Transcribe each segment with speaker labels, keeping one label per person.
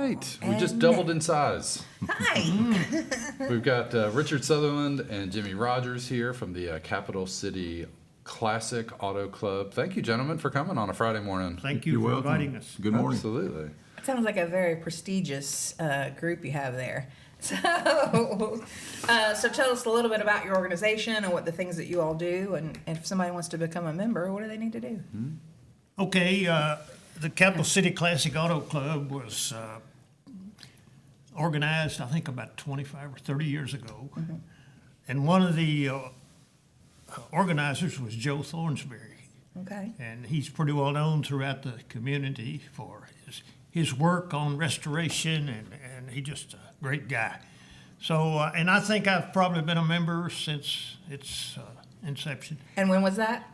Speaker 1: Right, we just doubled in size.
Speaker 2: Hi.
Speaker 1: We've got Richard Sutherland and Jimmy Rogers here from the Capital City Classic Auto Club. Thank you, gentlemen, for coming on a Friday morning.
Speaker 3: Thank you
Speaker 4: You're
Speaker 3: for
Speaker 4: welcome.
Speaker 3: inviting us.
Speaker 4: Good morning.
Speaker 1: Absolutely.
Speaker 2: It sounds like a very prestigious group you have there. So, so tell us a little bit about your organization and what the things that you all do, and if somebody wants to become a member, what do they need to do?
Speaker 3: Okay, the Capital City Classic Auto Club was organized, I think, about 25 or 30 years ago. And one of the organizers was Joe Thornsberry.
Speaker 2: Okay.
Speaker 3: And he's pretty well known throughout the community for his work on restoration, and he's just a great guy. So, and I think I've probably been a member since its inception,
Speaker 2: And when was that?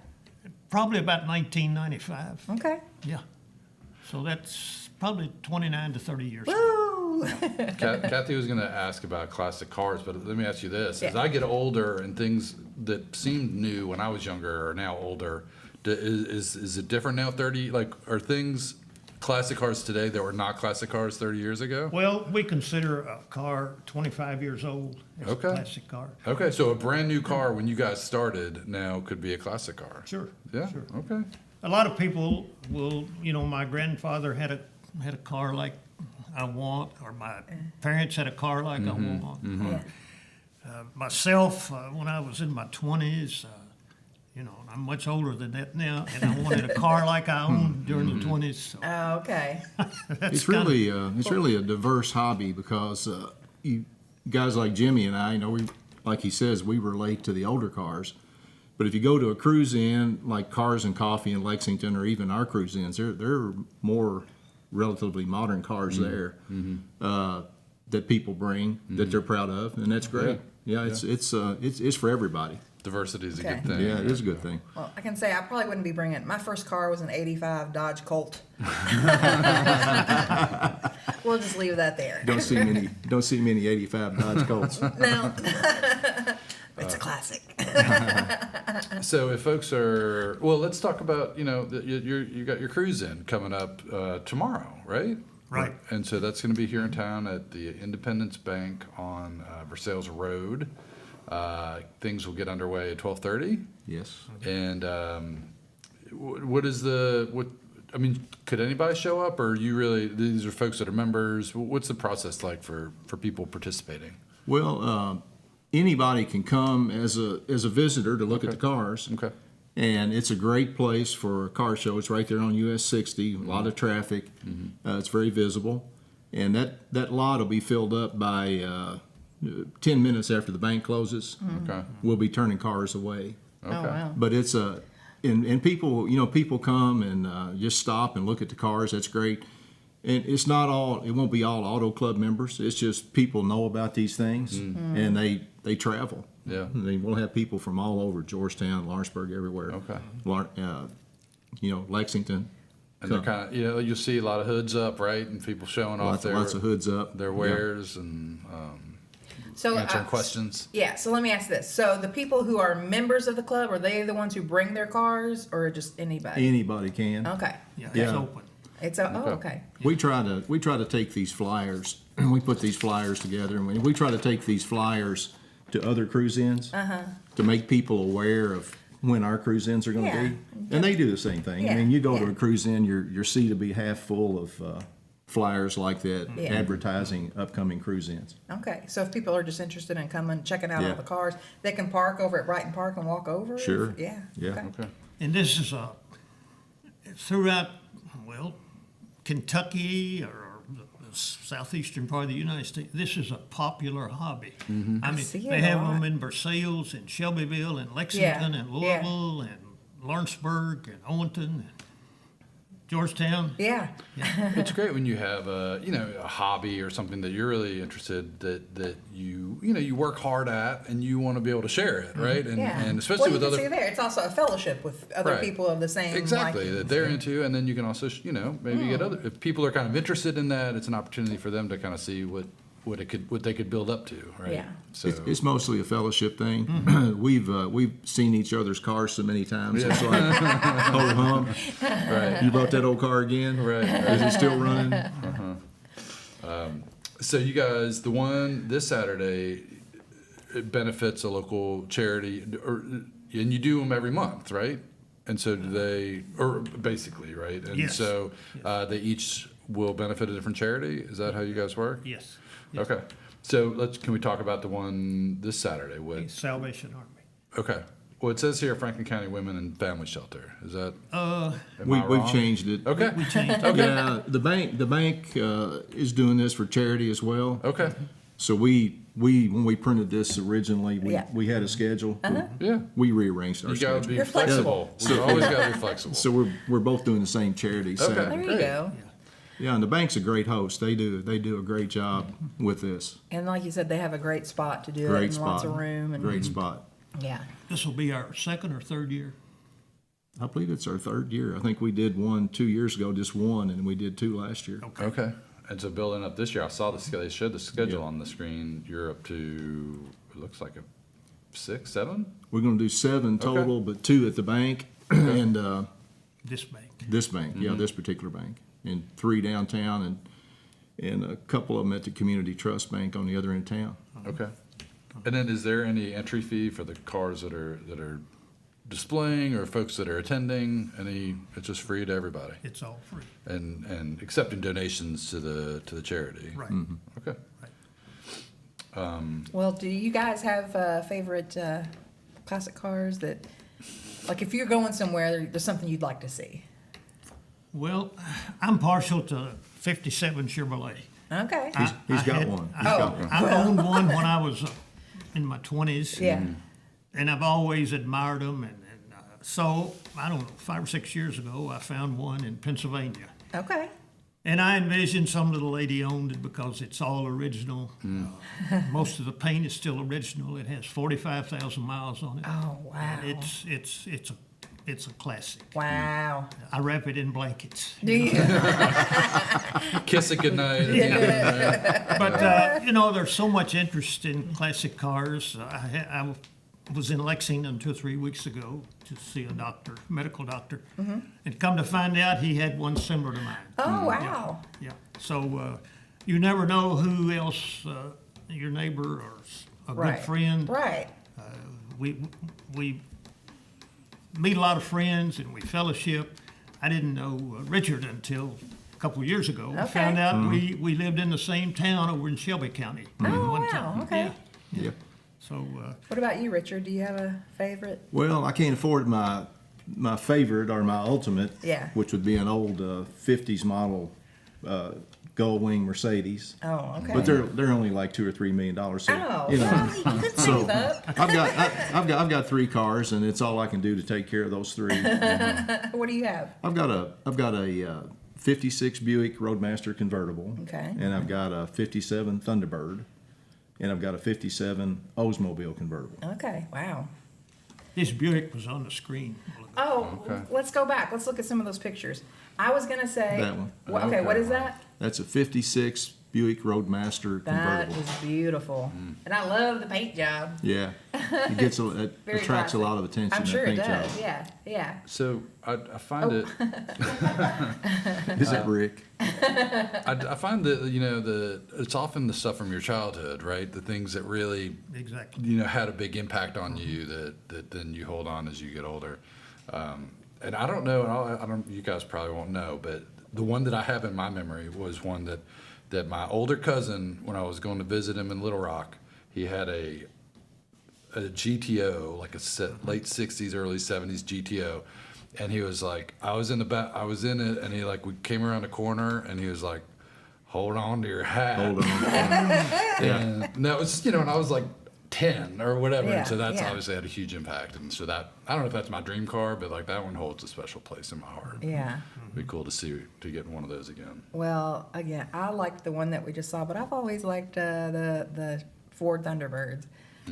Speaker 3: probably about 1995.
Speaker 2: Okay.
Speaker 3: Yeah. So that's probably 29 to 30 years ago.
Speaker 2: Woo!
Speaker 1: Kathy was going to ask about classic cars, but let me ask you this. As
Speaker 2: Yeah.
Speaker 1: I get older and things that seemed new when I was younger are now older, is it different now 30? Like, are things classic cars today that were not classic cars 30 years ago?
Speaker 3: Well, we consider a car 25 years old as
Speaker 1: Okay.
Speaker 3: a classic car.
Speaker 1: Okay, so a brand new car when you guys started now could be a classic car.
Speaker 3: Sure.
Speaker 1: Yeah,
Speaker 3: Sure.
Speaker 1: okay.
Speaker 3: A lot of people will, my grandfather had a car like I want, or my parents had a car like I want.
Speaker 2: Yeah.
Speaker 3: Myself, when I was in my 20s, I'm much older than that now, and I wanted a car like I owned during the 20s. So
Speaker 2: Oh, okay.
Speaker 4: It's really a diverse hobby because you guys like Jimmy and I, we, like he says, we relate to the older cars. But if you go to a cruise in like Cars and Coffee in Lexington, or even our cruise ins, there are more relatively modern cars there that people bring that they're proud of, and that's great. Yeah, it's for everybody.
Speaker 1: Diversity is a
Speaker 2: Okay.
Speaker 1: good thing.
Speaker 4: Yeah, it is a good thing.
Speaker 2: Well, I can say I probably wouldn't be bringing. My first car was an ¡85 Dodge Colt. We'll just leave that there.
Speaker 4: Don't see many '85 Dodge Colts.
Speaker 2: No. It's a classic.
Speaker 1: So if folks are, well, let's talk about, you got your cruise in coming up tomorrow, right?
Speaker 3: Right.
Speaker 1: And so that's going to be here in town at the Independence Bank on Versailles Road. Things will get underway at 12:30.
Speaker 4: Yes.
Speaker 1: And could anybody show up, or these are folks that are members? What's the process like for people participating?
Speaker 4: Well, anybody can come as a visitor to look at the cars.
Speaker 1: Okay.
Speaker 4: And it's a great place for a car show. It's right there on US 60, a lot of traffic. It's very visible. And that lot will be filled up by 10 minutes after the bank closes.
Speaker 1: Okay.
Speaker 4: We'll be turning cars away.
Speaker 1: Okay.
Speaker 2: Oh, wow.
Speaker 4: But it's and people come and just stop and look at the cars. That's great. And it won't be all Auto Club members. It's just people know about these things and they travel.
Speaker 1: Yeah.
Speaker 4: We'll have people from all over, Georgetown, Lawrenceburg, everywhere.
Speaker 1: Okay.
Speaker 4: Lexington.
Speaker 1: And they're kind of, you'll see a lot of hoods up, right? And people showing off
Speaker 4: Lots of hoods up.
Speaker 1: their wares and
Speaker 2: So
Speaker 1: answering questions.
Speaker 2: Yeah. So let me ask this: so the people who are members of the club, are they the ones who bring their cars, or just anybody?
Speaker 4: Anybody can.
Speaker 2: Okay.
Speaker 3: Yeah,
Speaker 4: Yeah.
Speaker 3: it's open.
Speaker 2: It's okay.
Speaker 4: We try to take these flyers, and we put these flyers together, and we try to take these flyers to other cruise ins to make people aware of when our cruise ins are going to
Speaker 2: Yeah.
Speaker 4: be, and they do the same thing.
Speaker 2: Yeah,
Speaker 4: I mean, you go to
Speaker 2: yeah.
Speaker 4: a cruise in, your seat will be half full of flyers like that,
Speaker 2: Yeah.
Speaker 4: advertising upcoming cruise ins.
Speaker 2: Okay. So if people are just interested in coming, checking out all
Speaker 4: Yeah.
Speaker 2: the cars, they can park over at Brighton Park and walk over.
Speaker 4: Sure.
Speaker 2: Yeah.
Speaker 4: Yeah.
Speaker 1: Okay.
Speaker 3: And this is throughout, Kentucky or the southeastern part of the United States. This is a popular hobby. I mean,
Speaker 2: see it
Speaker 3: they
Speaker 2: a
Speaker 3: have
Speaker 2: lot.
Speaker 3: them in Versailles and Shelbyville and Lexington
Speaker 2: Yeah,
Speaker 3: and Louisville and Lawrenceburg and Owenton and Georgetown.
Speaker 2: Yeah.
Speaker 1: It's great when you have a hobby or something that you're really interested that you work hard at and you want to be able to share it, right? And
Speaker 2: Yeah.
Speaker 1: and especially with
Speaker 2: you
Speaker 1: other
Speaker 2: can see there, it's also a fellowship with other
Speaker 1: Right.
Speaker 2: people of the same
Speaker 1: exactly
Speaker 2: likings.
Speaker 1: that they're into, and then you can also maybe get other if people are kind of interested in that. It's an opportunity for them to kind of see what they could build up to, right?
Speaker 2: Yeah.
Speaker 1: So
Speaker 4: It's mostly a fellowship thing. We've seen each other's cars so many times. It's like, ho hum.
Speaker 1: right.
Speaker 4: You bought that old car again?
Speaker 1: Right.
Speaker 4: Is it still running?
Speaker 1: So you guys, the one this Saturday, it benefits a local charity, and you do them every month, right? And so do they, or basically, right? And
Speaker 3: Yes.
Speaker 1: so they each will benefit a different charity? Is that how you guys work?
Speaker 3: Yes.
Speaker 1: Okay. So can we talk about the one this Saturday?
Speaker 3: Salvation Army.
Speaker 1: Okay. Well, it says here Franklin County Women and Family Shelter. Is that, am I
Speaker 4: We've
Speaker 1: wrong?
Speaker 4: changed it.
Speaker 1: Okay.
Speaker 3: We changed it.
Speaker 1: Okay.
Speaker 4: Yeah, the bank is doing this for charity as well.
Speaker 1: Okay.
Speaker 4: So when we printed this originally,
Speaker 2: Yeah.
Speaker 4: we had a schedule.
Speaker 1: Yeah.
Speaker 4: We rearranged our
Speaker 1: You gotta
Speaker 4: schedule.
Speaker 1: be
Speaker 2: You're flexible.
Speaker 1: flexible. You always gotta be flexible.
Speaker 4: So we're both doing the same charity.
Speaker 1: Okay.
Speaker 2: There
Speaker 4: Saturday.
Speaker 2: you
Speaker 1: Great.
Speaker 2: go.
Speaker 4: Yeah, and the bank's a great host. They do a great job with this.
Speaker 2: And like you said, they have a great spot to do it
Speaker 4: Great
Speaker 2: and
Speaker 4: spot.
Speaker 2: lots of room and
Speaker 4: Great spot.
Speaker 2: yeah.
Speaker 3: This will be our second or third year.
Speaker 4: I believe it's our third year. I think we did one 2 years ago, just one, and we did two last year.
Speaker 1: Okay. And so building up this year, I saw they showed the schedule
Speaker 4: Yeah.
Speaker 1: on the screen. You're up to, it looks like a 6, 7?
Speaker 4: We're going to do 7 total, but 2 at the bank and
Speaker 3: This bank.
Speaker 4: this bank. Yeah, this particular bank, and 3 downtown, and a couple of them at the Community Trust Bank on the other end of town.
Speaker 1: Okay. And then is there any entry fee for the cars that are displaying or folks that are attending? It's just free to everybody?
Speaker 3: It's all free.
Speaker 1: And accepting donations to the charity?
Speaker 3: Right.
Speaker 1: Okay.
Speaker 2: Well, do you guys have favorite classic cars that, like, if you're going somewhere, there's something you'd like to see?
Speaker 3: Well, I'm partial to 57 Chevrolet.
Speaker 2: Okay.
Speaker 4: He's got
Speaker 3: had-
Speaker 4: one. He's
Speaker 2: Oh.
Speaker 4: got one.
Speaker 3: I owned one when I was in my 20s.
Speaker 2: Yeah.
Speaker 3: And I've always admired them. And so, I don't know, 5 or 6 years ago, I found one in Pennsylvania.
Speaker 2: Okay.
Speaker 3: And I envisioned some little lady owned it because it's all original. Most of the paint is still original. It has 45,000 miles on it.
Speaker 2: Oh wow.
Speaker 3: It's a classic.
Speaker 2: Wow.
Speaker 3: I wrap it in blankets.
Speaker 2: Do you?
Speaker 1: Kiss it goodnight. at the end of the night.
Speaker 3: But there's so much interest in classic cars. I was in Lexington 2 or 3 weeks ago to see a medical doctor, and come to find out he had one similar to mine.
Speaker 2: Oh wow.
Speaker 3: Yeah. So you never know who else, your neighbor or a
Speaker 2: Right.
Speaker 3: good friend.
Speaker 2: Right.
Speaker 3: We meet a lot of friends and we fellowship. I didn't know Richard until a couple of years ago.
Speaker 2: Okay.
Speaker 3: Found out we lived in the same town over in Shelby County.
Speaker 2: Oh
Speaker 3: one
Speaker 2: wow.
Speaker 3: time.
Speaker 2: Okay.
Speaker 4: Yeah.
Speaker 3: So
Speaker 2: What about you, Richard? Do you have a favorite?
Speaker 4: Well, I can't afford my favorite or my ultimate,
Speaker 2: Yeah.
Speaker 4: which would be an old 50s model Gull Wing Mercedes.
Speaker 2: Oh, okay.
Speaker 4: But they're only like $2 or $3 million. So,
Speaker 2: Oh,
Speaker 4: you know,
Speaker 2: well, you could save up.
Speaker 4: I've got 3 cars, and it's all I can do to take care of those 3.
Speaker 2: What do you have?
Speaker 4: I've got a 56 Buick Roadmaster convertible.
Speaker 2: Okay.
Speaker 4: And I've got a 57 Thunderbird, and I've got a 57 Oldsmobile convertible.
Speaker 2: Okay. Wow.
Speaker 3: this Buick was on the screen.
Speaker 2: Oh,
Speaker 1: Okay.
Speaker 2: let's go back. Let's look at some of those pictures. I was gonna say
Speaker 4: That one.
Speaker 2: Okay, what is that?
Speaker 4: That's a 56 Buick Roadmaster
Speaker 2: That
Speaker 4: convertible.
Speaker 2: is beautiful, and I love the paint job.
Speaker 4: Yeah, it gets it
Speaker 2: Very
Speaker 4: attracts a
Speaker 2: classic.
Speaker 4: lot of attention.
Speaker 2: I'm
Speaker 4: that
Speaker 2: sure it
Speaker 4: paint
Speaker 2: does.
Speaker 4: job.
Speaker 2: Yeah, yeah.
Speaker 1: So I find it.
Speaker 4: Is it Rick?
Speaker 1: I find that it's often the stuff from your childhood, right? The things that really
Speaker 3: Exactly.
Speaker 1: had a big impact on you that then you hold on as you get older. And I don't know, and I don't. You guys probably won't know, but the one that I have in my memory was one that my older cousin, when I was going to visit him in Little Rock, he had a GTO, like a late '60s, early '70s GTO, and he was like, I was in the back, I was in it, and he we came around the corner, and he was like, hold on to your hat.
Speaker 4: Hold on.
Speaker 1: And that was, and I was like 10 or whatever.
Speaker 2: Yeah,
Speaker 1: And so that's
Speaker 2: yeah.
Speaker 1: obviously had a huge impact. And so that, I don't know if that's my dream car, but like that one holds a special place in my heart.
Speaker 2: Yeah.
Speaker 1: It'd be cool to get one of those again.
Speaker 2: Well, again, I like the one that we just saw, but I've always liked the Ford Thunderbirds.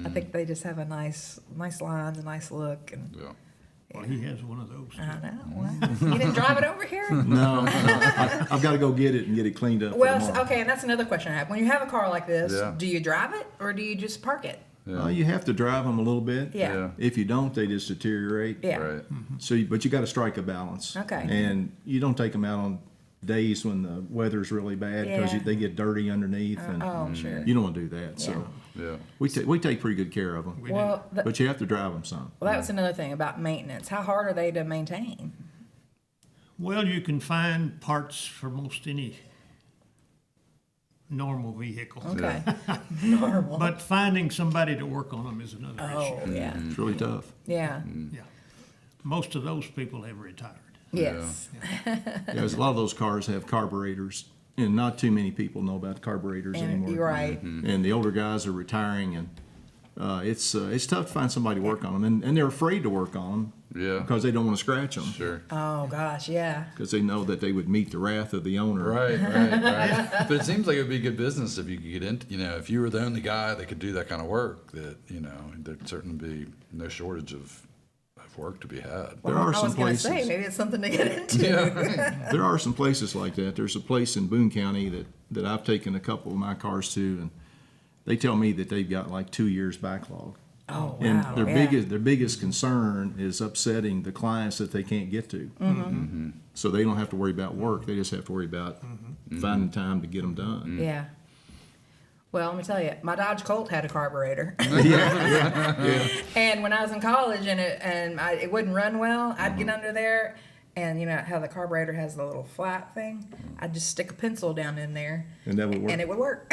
Speaker 2: I think they just have a nice lines, a nice look, and
Speaker 1: Yeah.
Speaker 3: Well, he has one of those.
Speaker 2: I know. Well, you didn't drive it over here?
Speaker 4: No, I've got to go get it and get it cleaned up. for
Speaker 2: Well,
Speaker 4: tomorrow.
Speaker 2: okay, and that's another question I have. When you have a car like this,
Speaker 1: Yeah.
Speaker 2: do you drive it or do you just park it?
Speaker 1: Yeah.
Speaker 4: You have to drive them a little bit.
Speaker 2: Yeah.
Speaker 1: Yeah.
Speaker 4: If you don't, they just deteriorate.
Speaker 2: Yeah.
Speaker 1: Right.
Speaker 4: So, but you got to strike a balance.
Speaker 2: Okay.
Speaker 4: And you don't take them out on days when the weather's really bad because
Speaker 2: Yeah.
Speaker 4: they get dirty underneath, and
Speaker 2: Oh, sure.
Speaker 4: you don't want to do that. So
Speaker 1: Yeah.
Speaker 4: we take pretty good care of them,
Speaker 2: Well,
Speaker 4: but you have to drive them some.
Speaker 2: well, that was another thing about maintenance. How hard are they to maintain?
Speaker 3: Well, you can find parts for most any normal vehicle.
Speaker 2: Okay. Normal.
Speaker 3: But finding somebody to work on them is another
Speaker 2: Oh,
Speaker 3: issue.
Speaker 2: yeah.
Speaker 4: It's really tough.
Speaker 2: Yeah.
Speaker 3: Yeah. Most of those people have retired.
Speaker 2: Yes.
Speaker 4: There's a lot of those cars have carburetors, and not too many people know about carburetors
Speaker 2: And
Speaker 4: anymore.
Speaker 2: you're right.
Speaker 4: And the older guys are retiring, and it's tough to find somebody to work on them, and they're afraid to work on them
Speaker 1: Yeah.
Speaker 4: because they don't want to scratch them,
Speaker 1: Sure.
Speaker 2: Oh, gosh, yeah.
Speaker 4: because they know that they would meet the wrath of the owner.
Speaker 1: Right, right. But it seems like it would be good business if you could get into, if you were the only guy that could do that kind of work, that, there'd certainly be no shortage of work to be had.
Speaker 4: There are
Speaker 2: I
Speaker 4: some
Speaker 2: was going to
Speaker 4: places.
Speaker 2: say, maybe it's something to get into.
Speaker 4: There are some places like that. There's a place in Boone County that I've taken a couple of my cars to, and they tell me that they've got like 2 years backlog.
Speaker 2: Oh,
Speaker 4: And
Speaker 2: wow.
Speaker 4: their
Speaker 2: yeah.
Speaker 4: biggest concern is upsetting the clients that they can't get to.
Speaker 2: Mm-hmm.
Speaker 4: So they don't have to worry about work. They just have to worry about finding time to get them done.
Speaker 2: Yeah. Well, let me tell you, my Dodge Colt had a carburetor.
Speaker 4: Yeah.
Speaker 2: And when I was in college and it wouldn't run well, I'd get under there, and you know how the carburetor has the little flat thing? I'd just stick a pencil down in there,
Speaker 4: And that would work.
Speaker 2: and it would work.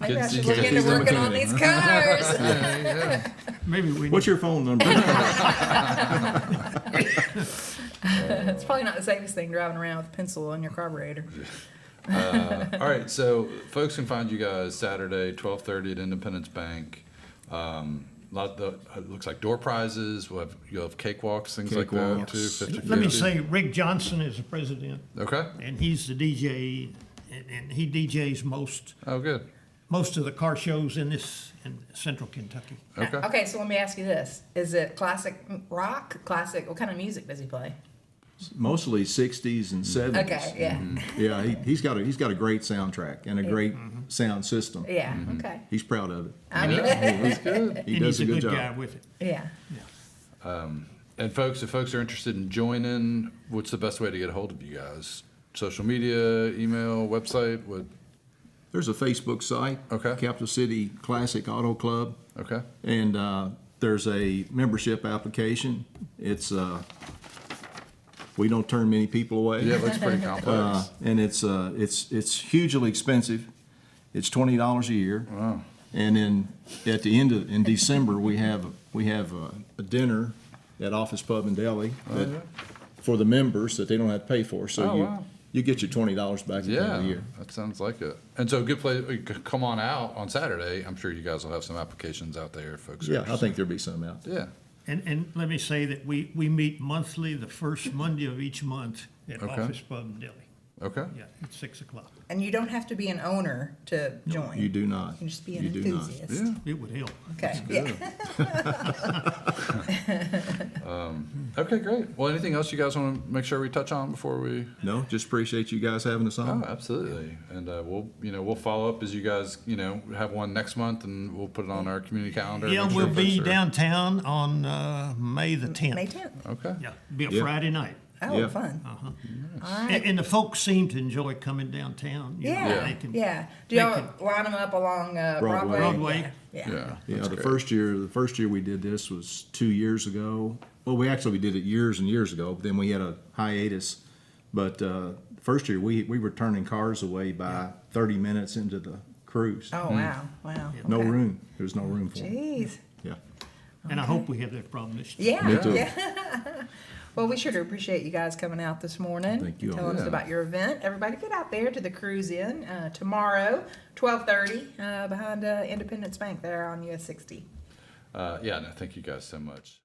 Speaker 2: Maybe I
Speaker 1: Good
Speaker 2: should
Speaker 1: to
Speaker 2: look
Speaker 1: see.
Speaker 2: into
Speaker 1: Good
Speaker 2: working on these cars.
Speaker 3: Maybe we
Speaker 4: What's your phone number?
Speaker 2: It's probably not the safest thing driving around with a pencil on your carburetor.
Speaker 1: All right, so folks can find you guys Saturday, 12:30 at Independence Bank. It looks like door prizes. You'll have cakewalks, things like that
Speaker 4: Cakewalks.
Speaker 1: too. 50/50.
Speaker 3: Let me say, Rick Johnson is the president,
Speaker 1: Okay.
Speaker 3: and he's the DJ, and he DJs most
Speaker 1: Oh, good.
Speaker 3: of the car shows in central Kentucky.
Speaker 1: Okay.
Speaker 2: Okay, so let me ask you this. Is it classic rock? Classic, what kind of music does he play?
Speaker 4: Mostly 60s and 70s.
Speaker 2: Okay, yeah.
Speaker 4: Yeah, he's got a great soundtrack and a great sound system.
Speaker 2: Yeah, okay.
Speaker 4: He's proud of it.
Speaker 2: I mean,
Speaker 1: That's good.
Speaker 4: He
Speaker 3: And
Speaker 4: does
Speaker 3: he's
Speaker 4: a good job.
Speaker 3: guy with it.
Speaker 2: yeah.
Speaker 1: And folks, if folks are interested in joining, what's the best way to get a hold of you guys? Social media, email, website? What?
Speaker 4: There's a Facebook site,
Speaker 1: Okay.
Speaker 4: Capital City Classic Auto Club,
Speaker 1: Okay.
Speaker 4: and there's a membership application. It's we don't turn many people away.
Speaker 1: Yeah, it looks pretty complex.
Speaker 4: And it's hugely expensive. It's $20 a year.
Speaker 1: Wow.
Speaker 4: And then at the end in December we have a dinner at Office Pub and Deli for the members that they don't have to pay for. So
Speaker 1: Oh, wow.
Speaker 4: you get your $20 back at the end of
Speaker 1: Yeah,
Speaker 4: the year.
Speaker 1: that sounds like it. And so, a good place. Come on out on Saturday. I'm sure you guys will have some applications out there, if folks. are
Speaker 4: Yeah, I
Speaker 1: interested.
Speaker 4: think there'll be some out there.
Speaker 1: Yeah.
Speaker 3: And let me say that we meet monthly, the first Monday of each month at
Speaker 1: Okay.
Speaker 3: Office Pub and Deli.
Speaker 1: Okay.
Speaker 3: Yeah, at 6 o'clock.
Speaker 2: And you don't have to be an owner to join.
Speaker 4: You do not.
Speaker 2: You can just be an
Speaker 4: You do not.
Speaker 2: enthusiast.
Speaker 1: Yeah.
Speaker 3: It would help.
Speaker 2: Okay, yeah.
Speaker 1: Okay, great. Well, anything else you guys want to make sure we touch on before we?
Speaker 4: No, just appreciate you guys having us
Speaker 1: Oh,
Speaker 4: on.
Speaker 1: absolutely. And we'll follow up as you guys have one next month, and we'll put it on our community calendar.
Speaker 3: Yeah,
Speaker 1: make sure
Speaker 3: we'll be
Speaker 1: folks are-
Speaker 3: downtown on May the 10th.
Speaker 2: May 10th.
Speaker 1: Okay.
Speaker 3: Yeah, be a
Speaker 4: Yeah.
Speaker 3: Friday night.
Speaker 2: Oh,
Speaker 4: Yeah.
Speaker 2: fun.
Speaker 3: Uh-huh.
Speaker 2: All right.
Speaker 3: And the folks seem to enjoy coming downtown. You know,
Speaker 2: Yeah,
Speaker 3: they can-
Speaker 2: yeah. Do
Speaker 3: they
Speaker 2: y'all
Speaker 3: can-
Speaker 2: line them up along Broadway?
Speaker 3: Broadway.
Speaker 2: Yeah.
Speaker 1: Yeah.
Speaker 4: Yeah,
Speaker 1: that's
Speaker 4: the
Speaker 1: great.
Speaker 4: first year we did this was 2 years ago. Well, we did it years and years ago, but then we had a hiatus. But first year we were turning cars away by 30 minutes into the cruise.
Speaker 2: Oh, wow, wow.
Speaker 4: No
Speaker 2: Okay.
Speaker 4: room. There was no room for them.
Speaker 2: Jeez.
Speaker 4: Yeah.
Speaker 3: And I hope we have that problem this year.
Speaker 2: Yeah,
Speaker 4: Me too.
Speaker 2: yeah. Well, we sure do appreciate you guys coming out this morning.
Speaker 4: Thank you all.
Speaker 2: Telling us
Speaker 1: Yeah.
Speaker 2: about your event. Everybody get out there to the Cruise Inn tomorrow, 12:30, behind Independence Bank there on US 60.
Speaker 1: Yeah. No, thank you guys so much.